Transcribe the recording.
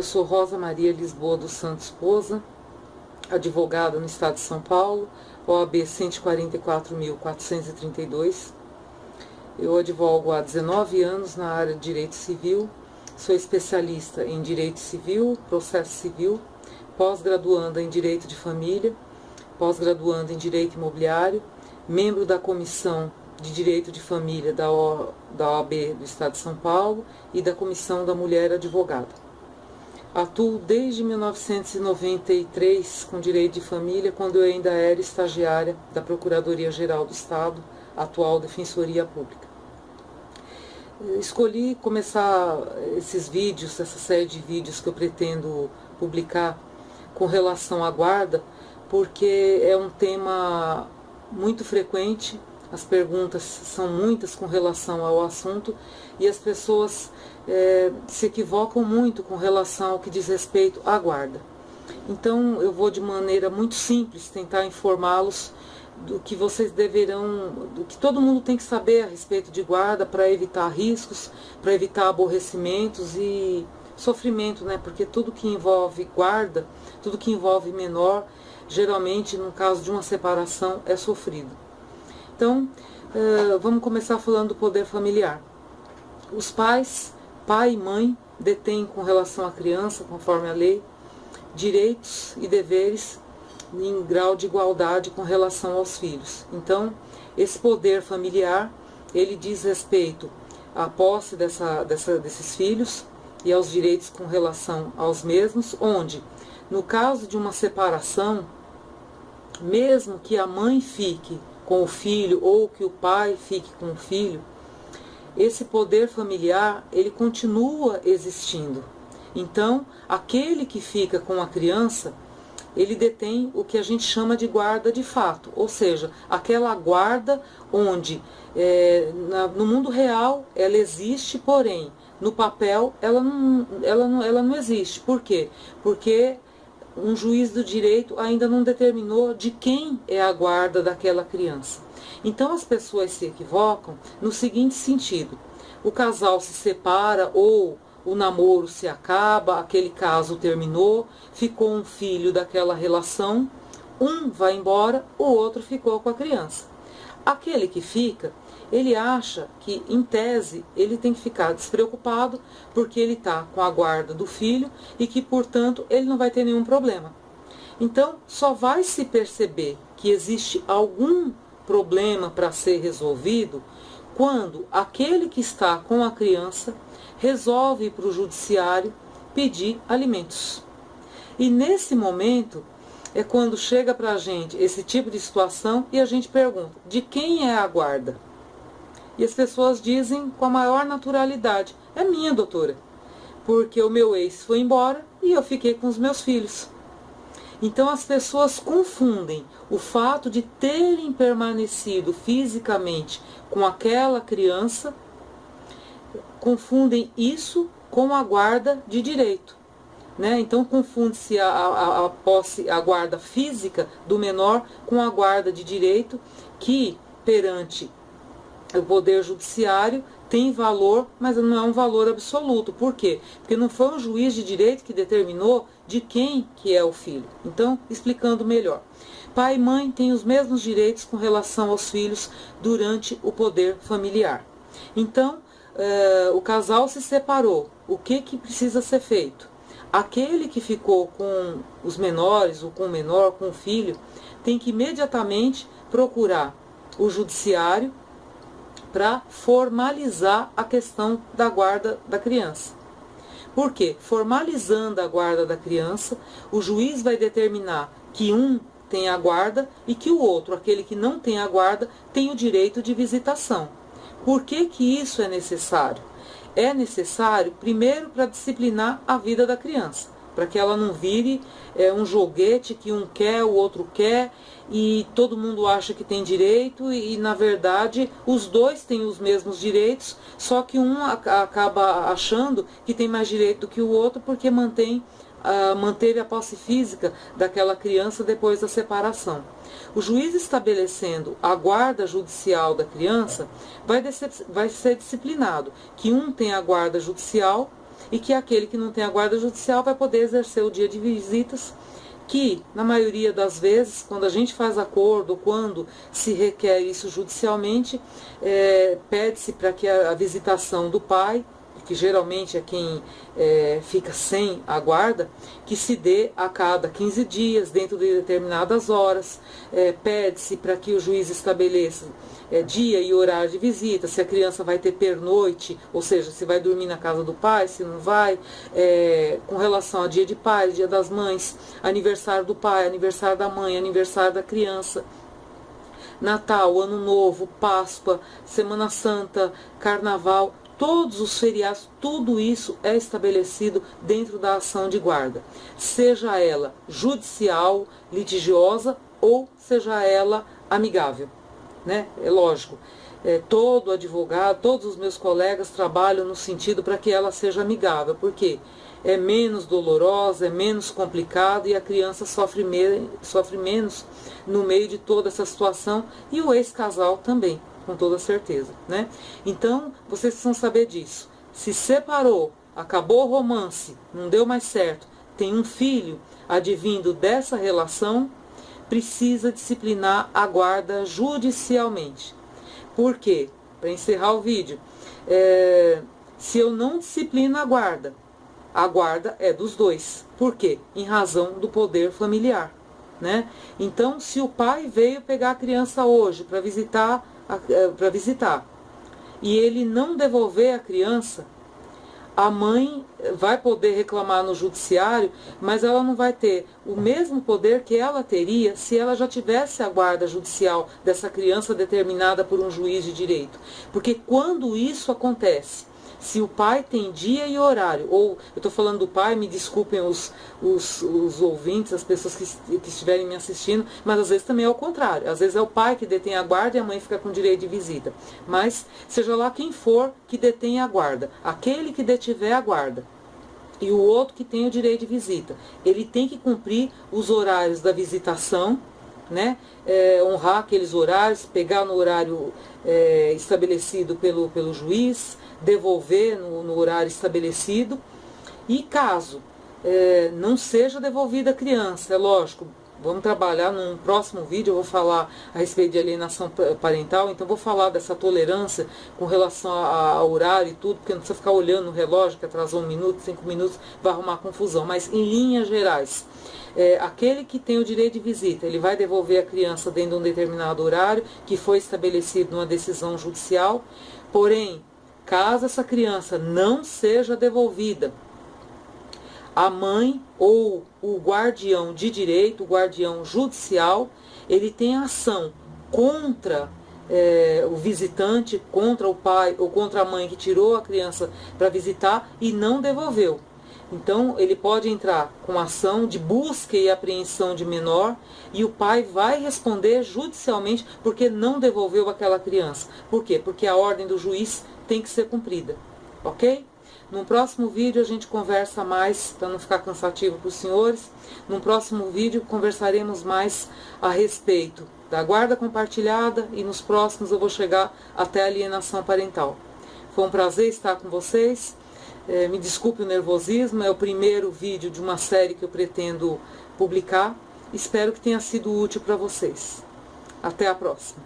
Eu sou Rosa Maria Lisboa dos Santos Esposa, advogada no Estado de São Paulo, OAB 144.432. Eu advogo há 19 anos na área de Direito Civil, sou especialista em Direito Civil, Processo Civil, pós-graduanda em Direito de Família, pós-graduanda em Direito Imobiliário, membro da Comissão de Direito de Família da OAB do Estado de São Paulo e da Comissão da Mulher Advogada. Atuo desde 1993 com Direito de Família, quando eu ainda era estagiária da Procuradoria-Geral do Estado, atual Defensoria Pública. Escolhi começar esses vídeos, essa série de vídeos que eu pretendo publicar com relação à guarda, porque é um tema muito frequente, as perguntas são muitas com relação ao assunto e as pessoas se equivocam muito com relação ao que diz respeito à guarda. Então eu vou de maneira muito simples tentar informá-los do que vocês deverão, do que todo mundo tem que saber a respeito de guarda para evitar riscos, para evitar aborrecimentos e sofrimento, né? Porque tudo que envolve guarda, tudo que envolve menor, geralmente no caso de uma separação é sofrido. Então, vamos começar falando do poder familiar. Os pais, pai e mãe, detêm com relação à criança, conforme a lei, direitos e deveres em grau de igualdade com relação aos filhos. Então, esse poder familiar, ele diz respeito à posse desses filhos e aos direitos com relação aos mesmos, onde, no caso de uma separação, mesmo que a mãe fique com o filho ou que o pai fique com o filho, esse poder familiar, ele continua existindo. Então, aquele que fica com a criança, ele detém o que a gente chama de guarda de fato, ou seja, aquela guarda onde no mundo real ela existe, porém, no papel ela não existe. Por quê? Porque um juiz do direito ainda não determinou de quem é a guarda daquela criança. Então as pessoas se equivocam no seguinte sentido: o casal se separa ou o namoro se acaba, aquele caso terminou, ficou um filho daquela relação, um vai embora, o outro ficou com a criança. Aquele que fica, ele acha que, em tese, ele tem que ficar despreocupado porque ele está com a guarda do filho e que, portanto, ele não vai ter nenhum problema. Então, só vai se perceber que existe algum problema para ser resolvido quando aquele que está com a criança resolve ir para o judiciário pedir alimentos. E nesse momento é quando chega para a gente esse tipo de situação e a gente pergunta: de quem é a guarda? E as pessoas dizem com a maior naturalidade: é minha, doutora, porque o meu ex foi embora e eu fiquei com os meus filhos. Então as pessoas confundem o fato de terem permanecido fisicamente com aquela criança, confundem isso com a guarda de direito, né? Então confunde-se a guarda física do menor com a guarda de direito, que perante o poder judiciário tem valor, mas não é um valor absoluto. Por quê? Porque não foi um juiz de direito que determinou de quem que é o filho. Então, explicando melhor. Pai e mãe têm os mesmos direitos com relação aos filhos durante o poder familiar. Então, o casal se separou. O que precisa ser feito? Aquele que ficou com os menores, ou com o menor, com o filho, tem que imediatamente procurar o judiciário para formalizar a questão da guarda da criança. Por quê? Formalizando a guarda da criança, o juiz vai determinar que um tem a guarda e que o outro, aquele que não tem a guarda, tem o direito de visitação. Por que isso é necessário? É necessário, primeiro, para disciplinar a vida da criança, para que ela não vire um joguete que um quer, o outro quer, e todo mundo acha que tem direito, e na verdade os dois têm os mesmos direitos, só que um acaba achando que tem mais direito do que o outro porque manteve a posse física daquela criança depois da separação. O juiz estabelecendo a guarda judicial da criança vai ser disciplinado que um tem a guarda judicial e que aquele que não tem a guarda judicial vai poder exercer o dia de visitas, que na maioria das vezes, quando a gente faz acordo, quando se requer isso judicialmente, pede-se para que a visitação do pai, que geralmente é quem fica sem a guarda, que se dê a cada 15 dias, dentro de determinadas horas. Pede-se para que o juiz estabeleça dia e horário de visita, se a criança vai ter pernoite, ou seja, se vai dormir na casa do pai, se não vai, com relação a dia de pai, dia das mães, aniversário do pai, aniversário da mãe, aniversário da criança, Natal, Ano Novo, Páscoa, Semana Santa, Carnaval, todos os feriados, tudo isso é estabelecido dentro da ação de guarda, seja ela judicial, litigiosa ou seja ela amigável, né? É lógico, todo advogado, todos os meus colegas trabalham no sentido para que ela seja amigável, porque é menos dolorosa, é menos complicado e a criança sofre menos no meio de toda essa situação e o ex-casal também, com toda certeza, né? Então, vocês precisam saber disso. Se separou, acabou o romance, não deu mais certo, tem um filho advindo dessa relação, precisa disciplinar a guarda judicialmente. Por quê? Para encerrar o vídeo, se eu não disciplino a guarda é dos dois. Por quê? Em razão do poder familiar, né? Então, se o pai veio pegar a criança hoje para visitar, e ele não devolver a criança, a mãe vai poder reclamar no judiciário, mas ela não vai ter o mesmo poder que ela teria se ela já tivesse a guarda judicial dessa criança determinada por um juiz de direito. Porque quando isso acontece, se o pai tem dia e horário, ou eu estou falando do pai, me desculpem os ouvintes, as pessoas que estiverem me assistindo, mas às vezes também é o contrário. Às vezes é o pai que detém a guarda e a mãe fica com direito de visita. Mas seja lá quem for que detém a guarda, aquele que detiver a guarda e o outro que tem o direito de visita, ele tem que cumprir os horários da visitação, né? Honrar aqueles horários, pegar no horário estabelecido pelo juiz, devolver no horário estabelecido. E caso não seja devolvida a criança, é lógico, vamos trabalhar num próximo vídeo, eu vou falar a respeito de alienação parental, então vou falar dessa tolerância com relação ao horário e tudo, porque não precisa ficar olhando no relógio que atrasou 1 minuto, 5 minutos, vai arrumar confusão. Mas em linhas gerais, aquele que tem o direito de visita, ele vai devolver a criança dentro de um determinado horário que foi estabelecido numa decisão judicial. Porém, caso essa criança não seja devolvida, a mãe ou o guardião de direito, o guardião judicial, ele tem ação contra o visitante, contra o pai ou contra a mãe que tirou a criança para visitar e não devolveu. Então, ele pode entrar com ação de busca e apreensão de menor e o pai vai responder judicialmente porque não devolveu aquela criança. Por quê? Porque a ordem do juiz tem que ser cumprida, ok? Num próximo vídeo a gente conversa mais, para não ficar cansativo para os senhores. Num próximo vídeo conversaremos mais a respeito da guarda compartilhada e nos próximos eu vou chegar até a alienação parental. Foi um prazer estar com vocês. Me desculpe o nervosismo, é o primeiro vídeo de uma série que eu pretendo publicar. Espero que tenha sido útil para vocês. Até a próxima.